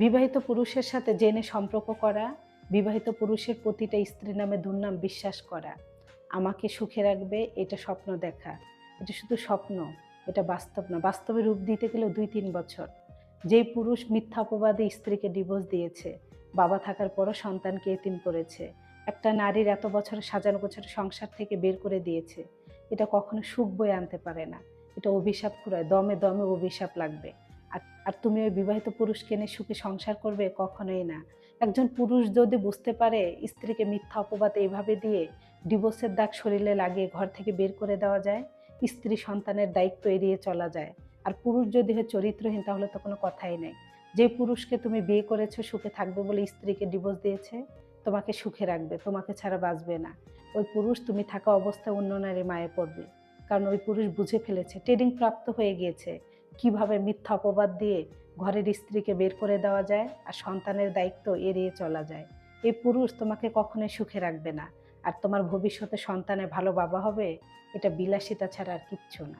বিবাহিত পুরুষের সাথে জেনে সম্পর্ক করা, বিবাহিত পুরুষের প্রতিটা স্ত্রী নামে দুর্নাম বিশ্বাস করা, আমাকে সুখে রাখবে এটা স্বপ্ন দেখা। এটা শুধু স্বপ্ন, এটা বাস্তব না। বাস্তবে রূপ দিতে গেলেও ২-৩ বছর। যেই পুরুষ মিথ্যা অপবাদে স্ত্রীকে ডিভোর্স দিয়েছে, বাবা থাকার পরও সন্তানকে এতিম করেছে, একটা নারীর এত বছর সাজানো গোছানো সংসার থেকে বের করে দিয়েছে, এটা কখনো সুখ বয়ে আনতে পারে না। এটা অভিশাপ কুড়ায়, দমে, দমে অভিশাপ লাগবে। আর আর তুমি ওই বিবাহিত পুরুষকে নিয়ে সুখে সংসার করবে? কখনোই না। একজন পুরুষ যদি বুঝতে পারে স্ত্রীকে মিথ্যা অপবাদ এভাবে দিয়ে ডিভোর্সের দাগ শরীরে লাগিয়ে ঘর থেকে বের করে দেওয়া যায়, স্ত্রী সন্তানের দায়িত্ব এড়িয়ে চলা যায়। আর পুরুষ যদি হয় চরিত্রহীন তাহলে তো কোনো কথাই নেই। যে পুরুষকে তুমি বিয়ে করেছো সুখে থাকবে বলে স্ত্রীকে ডিভোর্স দিয়েছে, তোমাকে সুখে রাখবে, তোমাকে ছাড়া বাঁচবে না। ওই পুরুষ তুমি থাকা অবস্থায় অন্য নারী মায়ে পড়বে। কারণ ওই পুরুষ বুঝে ফেলেছে, ট্রেনিং প্রাপ্ত হয়ে গিয়েছে কিভাবে মিথ্যা অপবাদ দিয়ে ঘরের স্ত্রীকে বের করে দেওয়া যায় আর সন্তানের দায়িত্ব এড়িয়ে চলা যায়। এই পুরুষ তোমাকে কখনোই সুখে রাখবে না। আর তোমার ভবিষ্যতে সন্তানের ভালো বাবা হবে, এটা বিলাসিতা ছাড়া আর কিচ্ছু না।